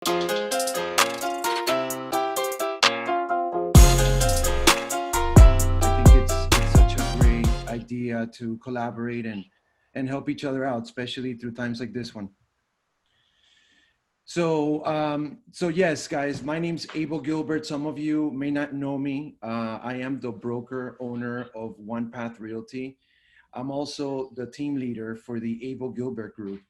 I think it's such a great idea to collaborate and help each other out, especially through times like this one. So yes, guys, my name's Abel Gilbert. Some of you may not know me. I am the broker owner of One Path Realty. I'm also the team leader for the Abel Gilbert Group.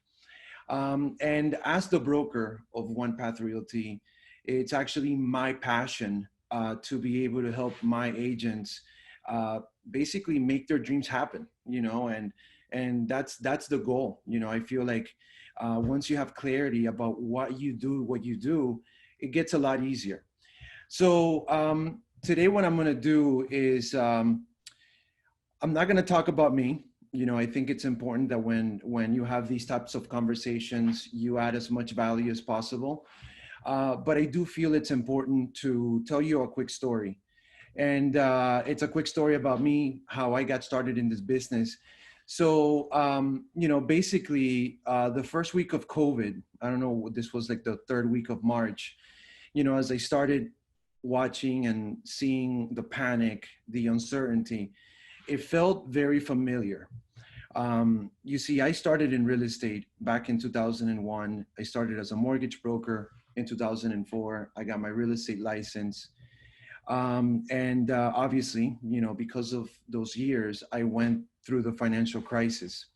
And as the broker of One Path Realty, it's actually my passion to be able to help my agents uh, basically make their dreams happen. And that's the goal. I feel like once you have clarity about what you do, it gets a lot easier. So today, what I'm going to do is I'm not going to talk about me. I think it's important that when you have these types of conversations, you add as much value as possible. But I do feel it's important to tell you a quick story. And it's a quick story about me, how I got started in this business. So, basically, the first week of COVID, I don't know, this was like the third week of March, as I started watching and seeing the panic, the uncertainty, it felt very familiar. You see, I started in real estate back in 2001. I started as a mortgage broker in 2004. I got my real estate license. And obviously, because of those years, I went through the financial crisis.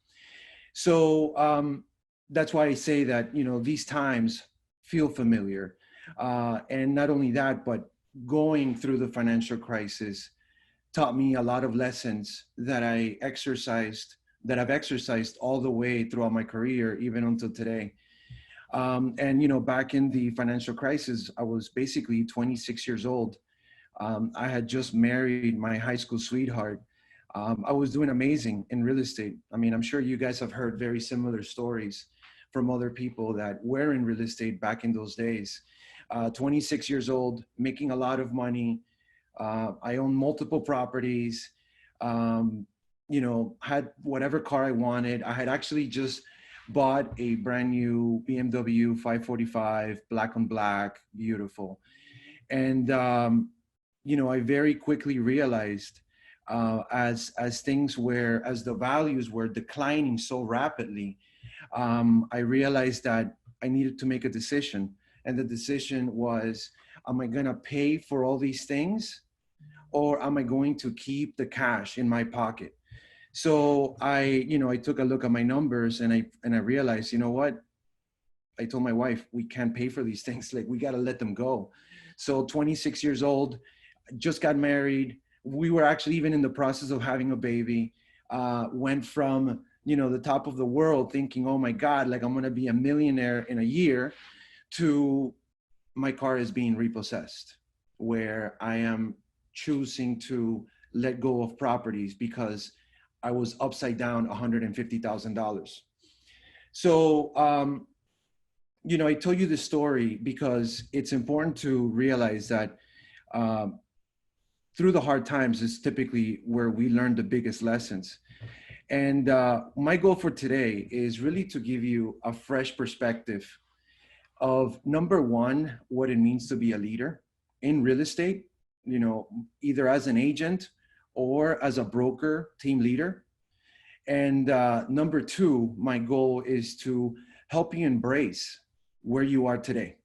So that's why I say that, these times feel familiar. And not only that, but going through the financial crisis taught me a lot of lessons that I've exercised all the way throughout my career, even until today. And back in the financial crisis, I was basically 26 years old. I had just married my high school sweetheart. I was doing amazing in real estate. I mean, I'm sure you guys have heard very similar stories from other people that were in real estate back in those days. 26 years old, making a lot of money. I own multiple properties. Had whatever car I wanted. I had actually just bought a brand new BMW 545, black on black, beautiful. And I very quickly realized as the values were declining so rapidly, I realized that I needed to make a decision. And the decision was, am I going to pay for all these things, or am I going to keep the cash in my pocket? So I took a look at my numbers, and I realized, you know what? I told my wife, we can't pay for these things. Like, we got to let them go. So 26 years old, just got married. We were actually even in the process of having a baby. Went from, the top of the world thinking, oh my God, like I'm going to be a millionaire in a year, to my car is being repossessed, where I am choosing to let go of properties because I was upside down $150,000. So, I tell you this story because it's important to realize that um, through the hard times is typically where we learn the biggest lessons. And my goal for today is really to give you a fresh perspective of, number one, what it means to be a leader in real estate, either as an agent or as a broker, team leader. And number two, my goal is to help you embrace where you are today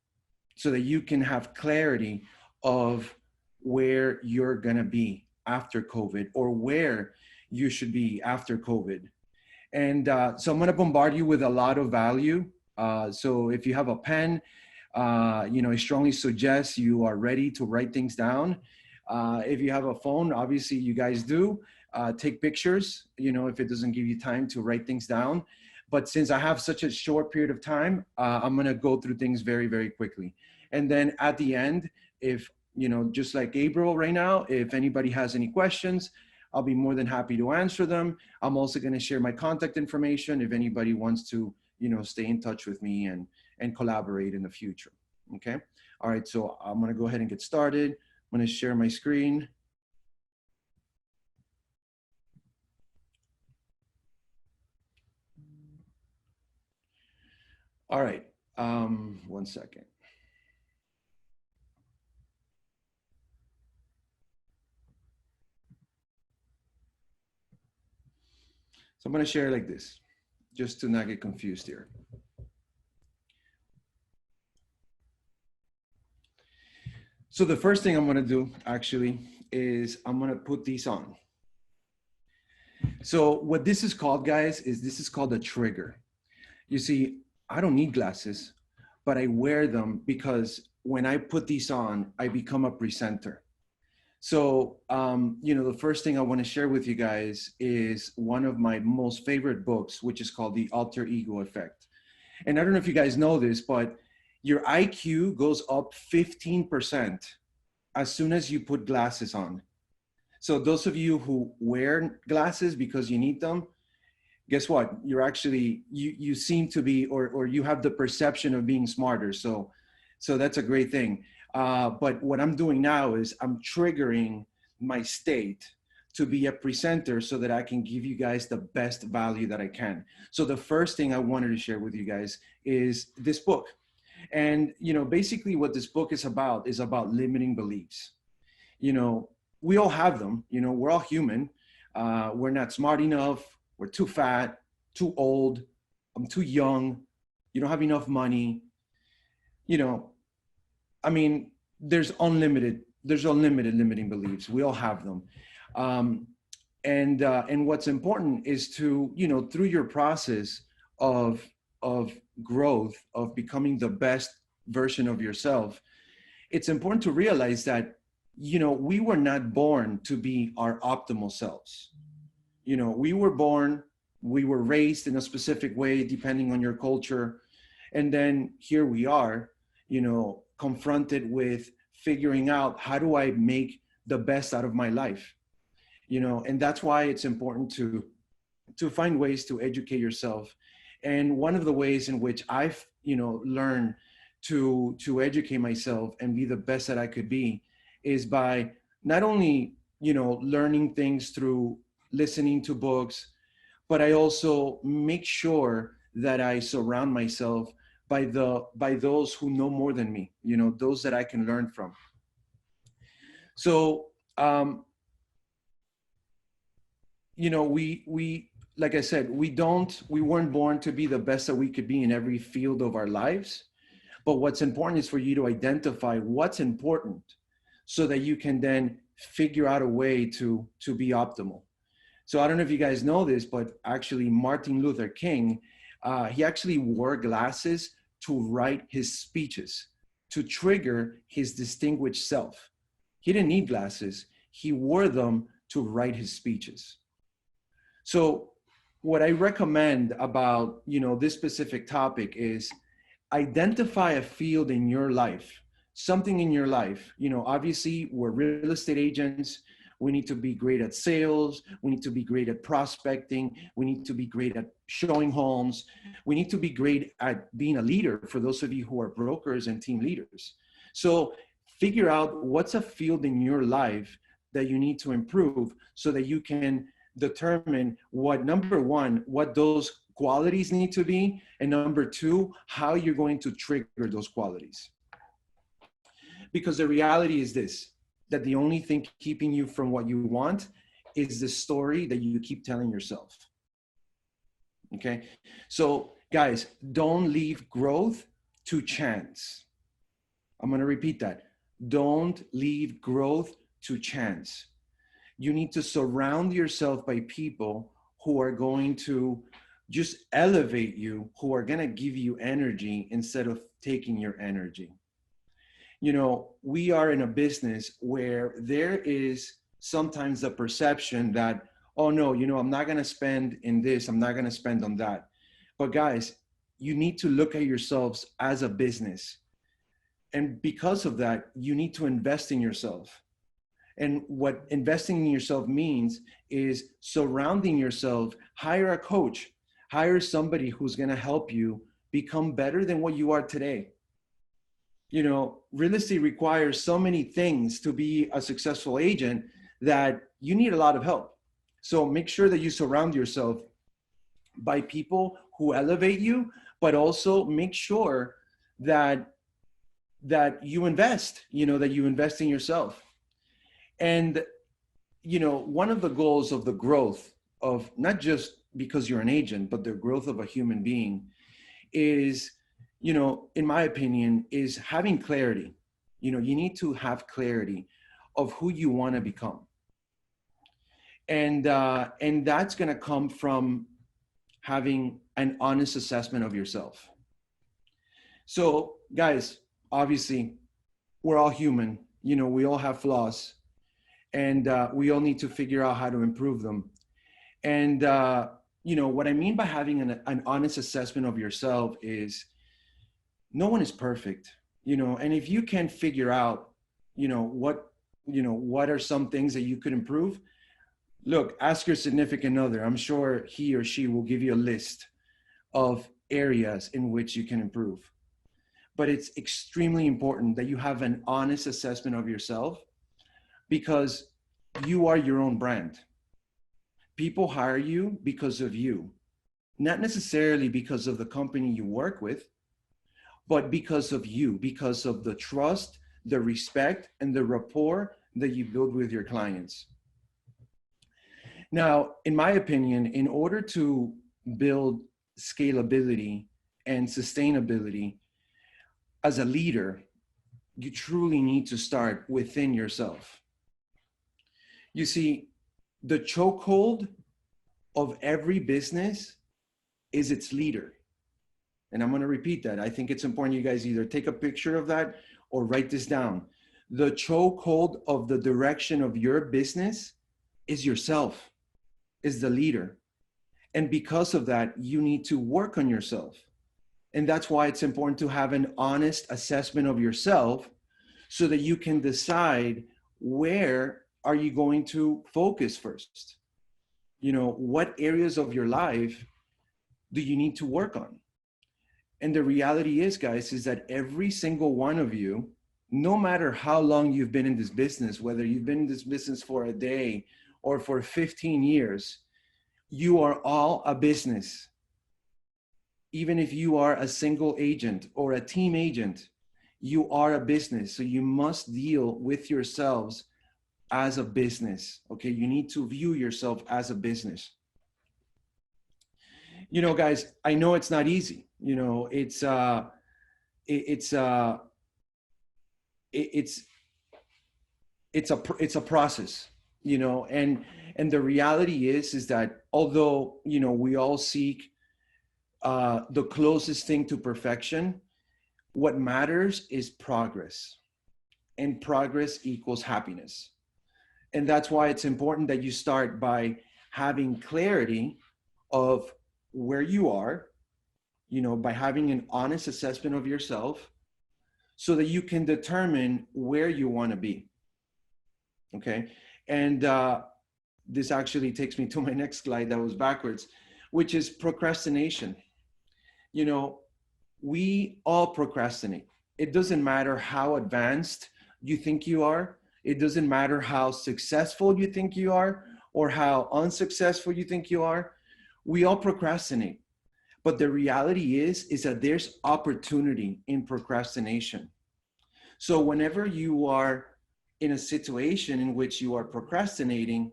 so that you can have clarity of where you're going to be after COVID, or where you should be after COVID. And so I'm going to bombard you with a lot of value. So if you have a pen, I strongly suggest you are ready to write things down. If you have a phone, obviously you guys do, take pictures, if it doesn't give you time to write things down. But since I have such a short period of time, I'm going to go through things very, very quickly. And then at the end, if, just like Gabriel right now, if anybody has any questions, I'll be more than happy to answer them. I'm also going to share my contact information if anybody wants to, stay in touch with me and collaborate in the future. Okay. All right. So I'm going to go ahead and get started. I'm going to share my screen. All right. One second. So I'm going to share it like this, just to not get confused here. So the first thing I'm going to do actually is I'm going to put these on. So what this is called, guys, is this is called a trigger. You see, I don't need glasses, but I wear them because when I put these on, I become a presenter. So, the first thing I want to share with you guys is one of my most favorite books, which is called The Alter Ego Effect. And I don't know if you guys know this, but your IQ goes up 15% as soon as you put glasses on. So those of you who wear glasses because you need them, guess what? You're actually, you seem to be, or you have the perception of being smarter. So that's a great thing. But what I'm doing now is I'm triggering my state to be a presenter so that I can give you guys the best value that I can. So the first thing I wanted to share with you guys is this book. And, basically what this book is about limiting beliefs. We all have them, we're all human. We're not smart enough. We're too fat, too old. I'm too young. You don't have enough money. There's unlimited limiting beliefs. We all have them. And what's important is to, through your process of growth, of becoming the best version of yourself, it's important to realize that, we were not born to be our optimal selves. We were raised in a specific way, depending on your culture. And then here we are, confronted with figuring out, how do I make the best out of my life? And that's why it's important to find ways to educate yourself. And one of the ways in which I've, learned to educate myself and be the best that I could be is by not only, learning things through listening to books, but I also make sure that I surround myself by those who know more than me, those that I can learn from. So, we like I said, we weren't born to be the best that we could be in every field of our lives. But what's important is for you to identify what's important so that you can then figure out a way to be optimal. So I don't know if you guys know this, but actually Martin Luther King, he actually wore glasses to write his speeches, to trigger his distinguished self. He didn't need glasses. He wore them to write his speeches. So what I recommend about, this specific topic is identify a field in your life, something in your life. Obviously we're real estate agents. We need to be great at sales. We need to be great at prospecting. We need to be great at showing homes. We need to be great at being a leader for those of you who are brokers and team leaders. So figure out what's a field in your life that you need to improve so that you can determine number one, what those qualities need to be, and number two, how you're going to trigger those qualities. Because the reality is this, that the only thing keeping you from what you want is the story that you keep telling yourself. Okay? So guys, don't leave growth to chance. I'm going to repeat that. Don't leave growth to chance. You need to surround yourself by people who are going to just elevate you, who are going to give you energy instead of taking your energy. We are in a business where there is sometimes the perception that, oh no, I'm not going to spend in this, I'm not going to spend on that. But guys, you need to look at yourselves as a business. And because of that, you need to invest in yourself. And what investing in yourself means is surrounding yourself, hire a coach, hire somebody who's going to help you become better than what you are today. Real estate requires so many things to be a successful agent that you need a lot of help. So make sure that you surround yourself by people who elevate you, but also make sure that you invest, that you invest in yourself. And, one of the goals of the growth of not just because you're an agent, but the growth of a human being is, in my opinion, is having clarity. You need to have clarity of who you want to become. And that's going to come from having an honest assessment of yourself. So guys, obviously we're all human, we all have flaws, and we all need to figure out how to improve them. And what I mean by having an honest assessment of yourself is no one is perfect, and if you can figure out, what are some things that you could improve, look, ask your significant other. I'm sure he or she will give you a list of areas in which you can improve. But it's extremely important that you have an honest assessment of yourself, because you are your own brand. People hire you because of you, not necessarily because of the company you work with, but because of you, because of the trust, the respect, and the rapport that you build with your clients. Now, in my opinion, in order to build scalability and sustainability as a leader, you truly need to start within yourself. You see, the chokehold of every business is its leader. And I'm going to repeat that. I think it's important you guys either take a picture of that or write this down. The chokehold of the direction of your business is yourself, is the leader. And because of that, you need to work on yourself. And that's why it's important to have an honest assessment of yourself, so that you can decide where are you going to focus first. What areas of your life do you need to work on? And the reality is, guys, is that every single one of you, no matter how long you've been in this business, whether you've been in this business for a day or for 15 years, you are all a business. Even if you are a single agent or a team agent, you are a business. So you must deal with yourselves as a business. Okay, you need to view yourself as a business. Guys, I know it's not easy. It's a process. And the reality is that although we all seek the closest thing to perfection, what matters is progress, and progress equals happiness. And that's why it's important that you start by having clarity of where you are, by having an honest assessment of yourself, so that you can determine where you want to be. Okay. And this actually takes me to my next slide that was backwards, which is procrastination. We all procrastinate. It doesn't matter how advanced you think you are. It doesn't matter how successful you think you are or how unsuccessful you think you are. We all procrastinate. But the reality is that there's opportunity in procrastination. So whenever you are in a situation in which you are procrastinating,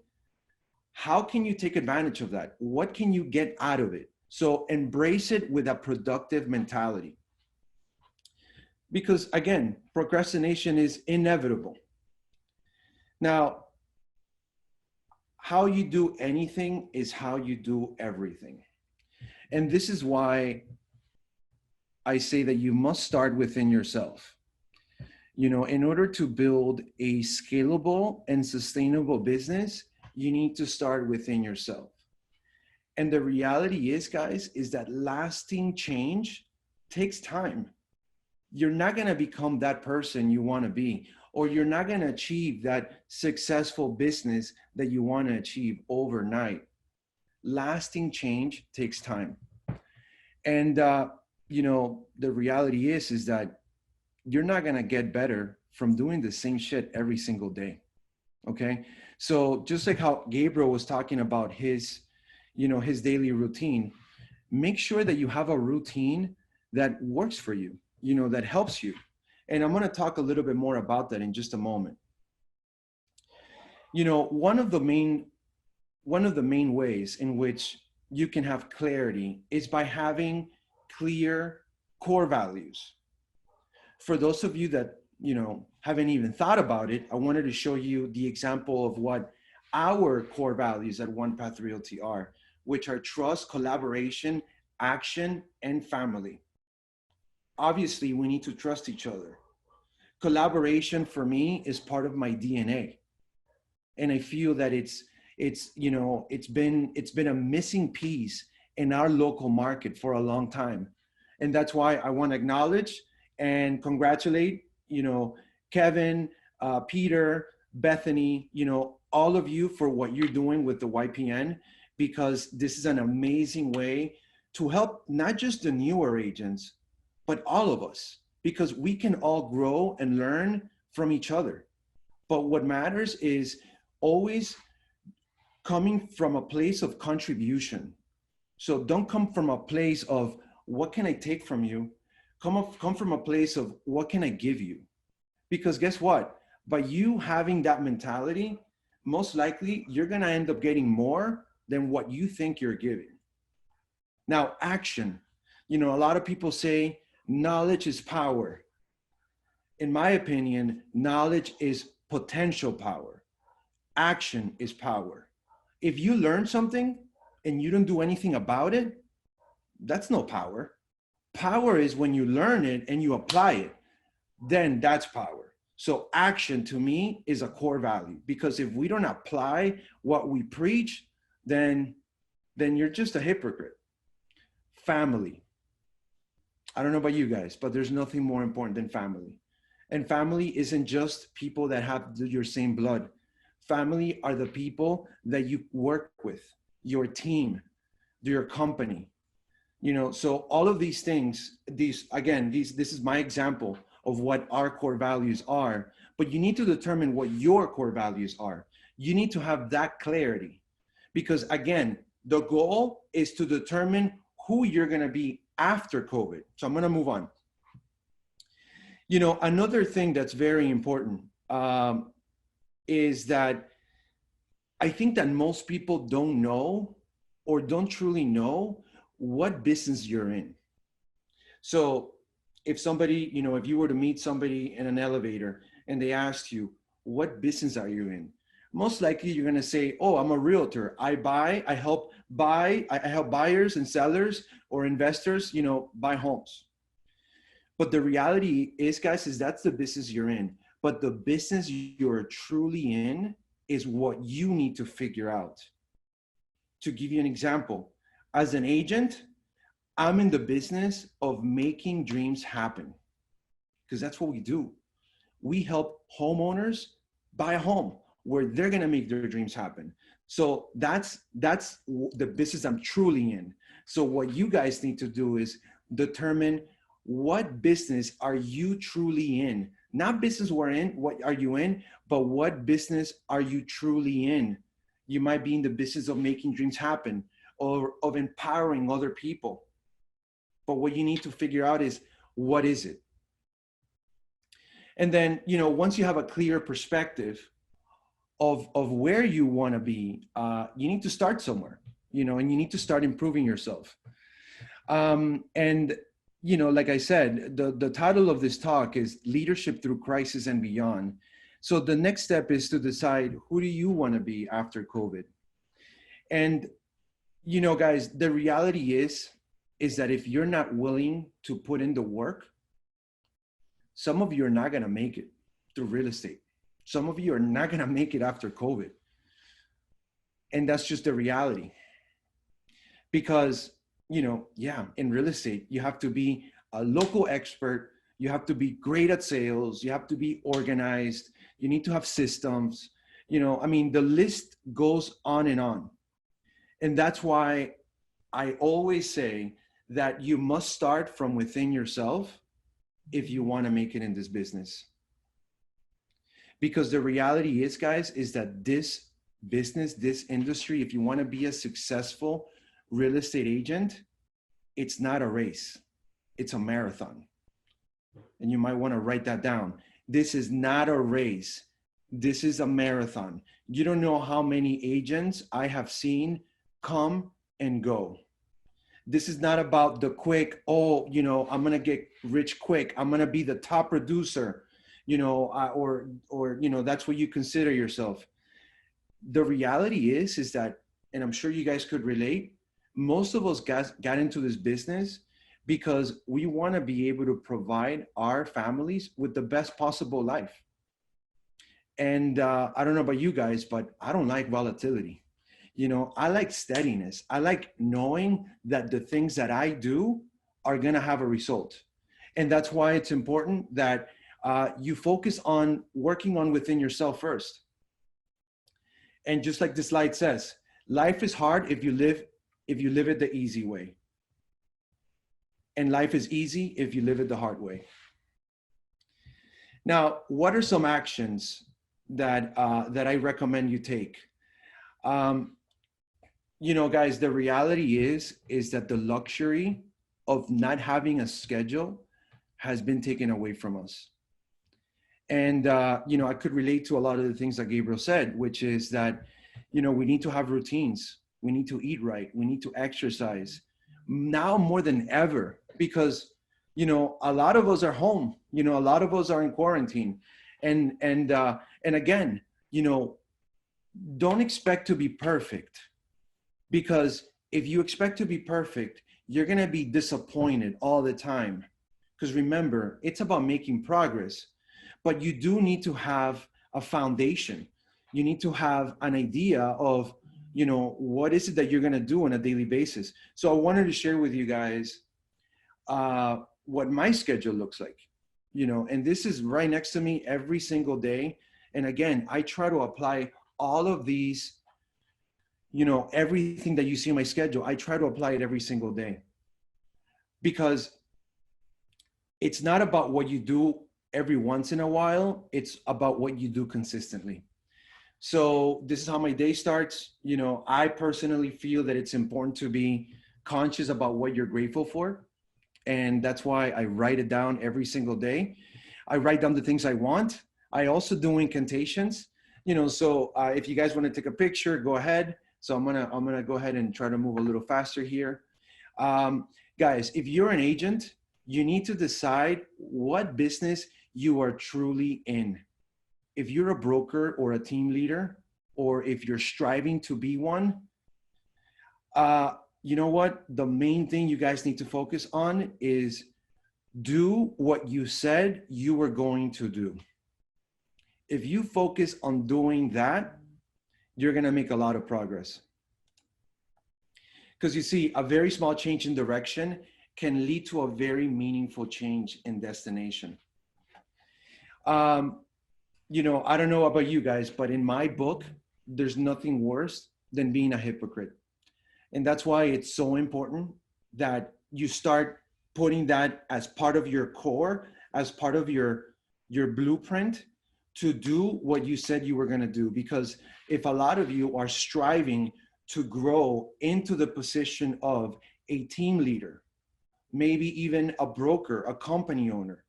how can you take advantage of that? What can you get out of it? So embrace it with a productive mentality. Because again, procrastination is inevitable. Now, how you do anything is how you do everything. And this is why I say that you must start within yourself. In order to build a scalable and sustainable business, you need to start within yourself. And the reality is, guys, is that lasting change takes time. You're not going to become that person you want to be, or you're not going to achieve that successful business that you want to achieve overnight. Lasting change takes time. And, the reality is that you're not going to get better from doing the same shit every single day. Okay. So just like how Gabriel was talking about his daily routine, make sure that you have a routine that works for you, that helps you. And I'm going to talk a little bit more about that in just a moment. One of the main ways in which you can have clarity is by having clear core values. For those of you that, haven't even thought about it, I wanted to show you the example of what our core values at One Path Realty are, which are trust, collaboration, action, and family. Obviously, we need to trust each other. Collaboration for me is part of my DNA. And I feel that it's been a missing piece in our local market for a long time. And that's why I want to acknowledge and congratulate, Kevin, Peter, Bethany, all of you for what you're doing with the YPN, because this is an amazing way to help not just the newer agents, but all of us, because we can all grow and learn from each other. But what matters is always coming from a place of contribution. So don't come from a place of what can I take from you? Come from a place of what can I give you? Because guess what? By you having that mentality, most likely you're gonna end up getting more than what you think you're giving. Now, action. A lot of people say knowledge is power. In my opinion, knowledge is potential power. Action is power. If you learn something and you don't do anything about it, that's no power. Power is when you learn it and you apply it, then that's power. So action to me is a core value, because if we don't apply what we preach, then you're just a hypocrite. Family. I don't know about you guys, but there's nothing more important than family. And family isn't just people that have your same blood. Family are the people that you work with, your team, your company. So all of these things, this is my example of what our core values are, but you need to determine what your core values are. You need to have that clarity, because again, the goal is to determine who you're going to be after COVID. So I'm going to move on. Another thing that's very important is that I think that most people don't know or don't truly know what business you're in. So if somebody, if you were to meet somebody in an elevator and they asked you, what business are you in? Most likely you're going to say, oh, I'm a realtor. I help buyers and sellers or investors, buy homes. But the reality is, guys, is that's the business you're in. But the business you're truly in is what you need to figure out. To give you an example, as an agent, I'm in the business of making dreams happen, because that's what we do. We help homeowners buy a home where they're going to make their dreams happen. So that's the business I'm truly in. So what you guys need to do is determine what business are you truly in? Not business we're in, what are you in, but what business are you truly in? You might be in the business of making dreams happen or of empowering other people. But what you need to figure out is, what is it? And then, once you have a clear perspective of where you want to be, you need to start somewhere, and you need to start improving yourself. And like I said, the title of this talk is Leadership Through Crisis and Beyond. So the next step is to decide, who do you want to be after COVID? And, guys, the reality is that if you're not willing to put in the work, some of you are not going to make it through real estate. Some of you are not going to make it after COVID. And that's just the reality. Because, in real estate, you have to be a local expert. You have to be great at sales. You have to be organized. You need to have systems. The list goes on and on. And that's why I always say that you must start from within yourself if you want to make it in this business. Because the reality is, guys, is that this business, this industry, if you want to be a successful real estate agent, it's not a race, it's a marathon. And you might want to write that down. This is not a race, this is a marathon. You don't know how many agents I have seen come and go. This is not about the quick, oh, I'm going to get rich quick. I'm going to be the top producer, or that's what you consider yourself. The reality is that, and I'm sure you guys could relate, most of us got into this business because we want to be able to provide our families with the best possible life. And I don't know about you guys, but I don't like volatility. I like steadiness. I like knowing that the things that I do are going to have a result. And that's why it's important that you focus on working on within yourself first. And just like the slide says, life is hard if you live it the easy way. And life is easy if you live it the hard way. Now, what are some actions that I recommend you take? Guys, the reality is that the luxury of not having a schedule has been taken away from us. And, I could relate to a lot of the things that Gabriel said, which is that, we need to have routines. We need to eat right. We need to exercise now more than ever, because, a lot of us are home, a lot of us are in quarantine. And again, don't expect to be perfect, because if you expect to be perfect, you're going to be disappointed all the time. Because remember, it's about making progress, but you do need to have a foundation. You need to have an idea of, what is it that you're going to do on a daily basis. So I wanted to share with you guys what my schedule looks like, and this is right next to me every single day. And again, I try to apply all of these, everything that you see in my schedule, I try to apply it every single day, because it's not about what you do every once in a while. It's about what you do consistently. So this is how my day starts. I personally feel that it's important to be conscious about what you're grateful for. And that's why I write it down every single day. I write down the things I want. I also do incantations, so if you guys want to take a picture, go ahead. So I'm gonna go ahead and try to move a little faster here. Guys, if you're an agent, you need to decide what business you are truly in. If you're a broker or a team leader, or if you're striving to be one, you know what? The main thing you guys need to focus on is do what you said you were going to do. If you focus on doing that, you're going to make a lot of progress. Because you see, a very small change in direction can lead to a very meaningful change in destination. I don't know about you guys, but in my book, there's nothing worse than being a hypocrite. And that's why it's so important that you start putting that as part of your core, as part of your blueprint to do what you said you were going to do. Because if a lot of you are striving to grow into the position of a team leader, maybe even a broker, a company owner,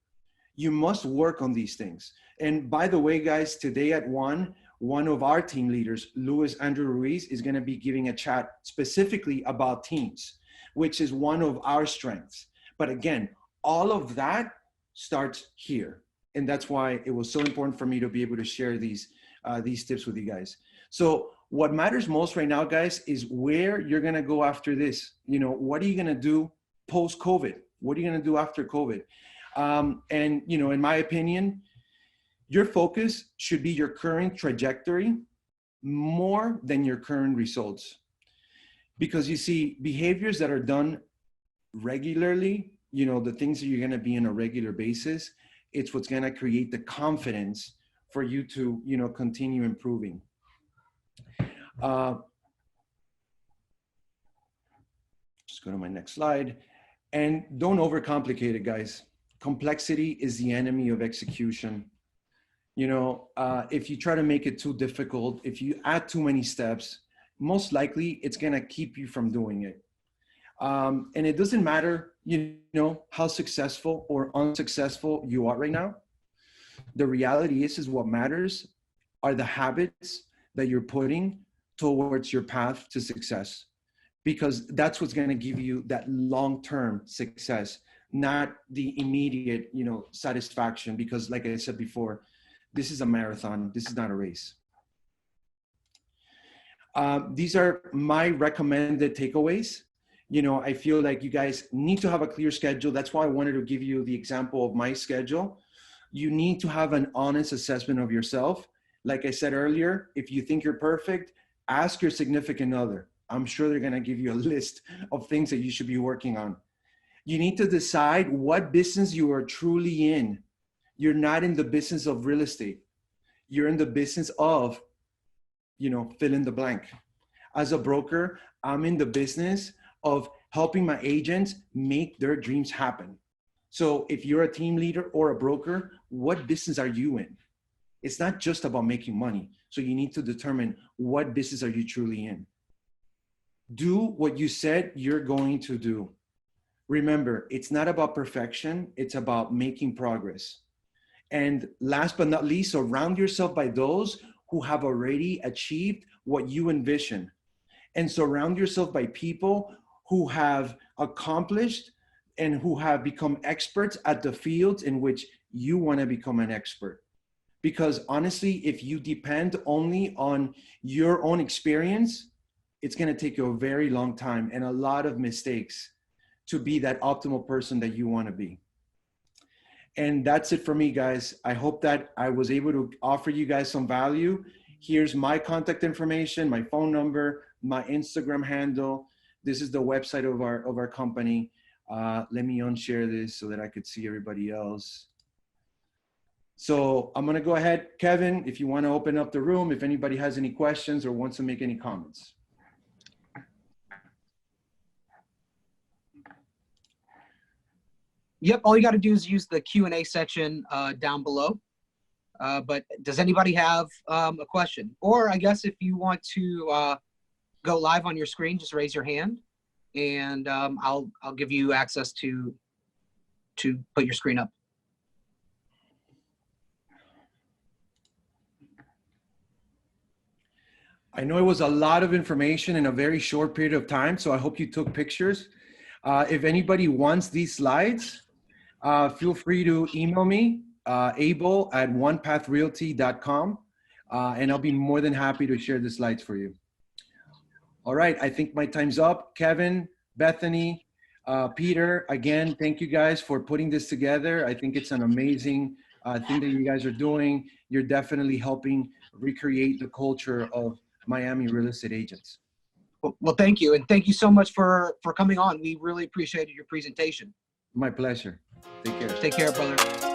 you must work on these things. And by the way, guys, today at one of our team leaders, Luis Andrew Ruiz, is going to be giving a chat specifically about teams, which is one of our strengths. But again, all of that starts here. And that's why it was so important for me to be able to share these tips with you guys. So what matters most right now, guys, is where you're going to go after this. What are you going to do post-COVID? What are you going to do after COVID? And, in my opinion, your focus should be your current trajectory more than your current results. Because you see, behaviors that are done regularly, the things that you're going to be on a regular basis, it's what's going to create the confidence for you to, continue improving. Just go to my next slide. And don't overcomplicate it, guys. Complexity is the enemy of execution. If you try to make it too difficult, if you add too many steps, most likely it's going to keep you from doing it. And it doesn't matter, how successful or unsuccessful you are right now. The reality is what matters are the habits that you're putting towards your path to success. because that's what's going to give you that long-term success, not the immediate, satisfaction. Because like I said before, this is a marathon. This is not a race. These are my recommended takeaways. I feel like you guys need to have a clear schedule. That's why I wanted to give you the example of my schedule. You need to have an honest assessment of yourself. Like I said earlier, if you think you're perfect, ask your significant other. I'm sure they're going to give you a list of things that you should be working on. You need to decide what business you are truly in. You're not in the business of real estate. You're in the business of, fill in the blank. As a broker, I'm in the business of helping my agents make their dreams happen. So if you're a team leader or a broker, what business are you in? It's not just about making money. So you need to determine what business are you truly in. Do what you said you're going to do. Remember, it's not about perfection. It's about making progress. And last but not least, surround yourself by those who have already achieved what you envision. And surround yourself by people who have accomplished and who have become experts at the fields in which you want to become an expert. Because honestly, if you depend only on your own experience, it's going to take you a very long time and a lot of mistakes to be that optimal person that you want to be. And that's it for me, guys. I hope that I was able to offer you guys some value. Here's my contact information, my phone number, my Instagram handle. This is the website of our company. Let me unshare this so that I could see everybody else. So I'm going to go ahead, Kevin, if you want to open up the room, if anybody has any questions or wants to make any comments. Yep, all you got to do is use the Q&A section down below. But does anybody have a question? Or I guess if you want to go live on your screen, just raise your hand, and I'll give you access to put your screen up. I know it was a lot of information in a very short period of time, so I hope you took pictures. If anybody wants these slides, feel free to email me, Abel at onepathrealty.com, and I'll be more than happy to share the slides for you. All right, I think my time's up. Kevin, Bethany, Peter, again, thank you guys for putting this together. I think it's an amazing thing that you guys are doing. You're definitely helping recreate the culture of Miami real estate agents. Well, thank you. And thank you so much for coming on. We really appreciated your presentation. My pleasure. Take care. Take care, brother.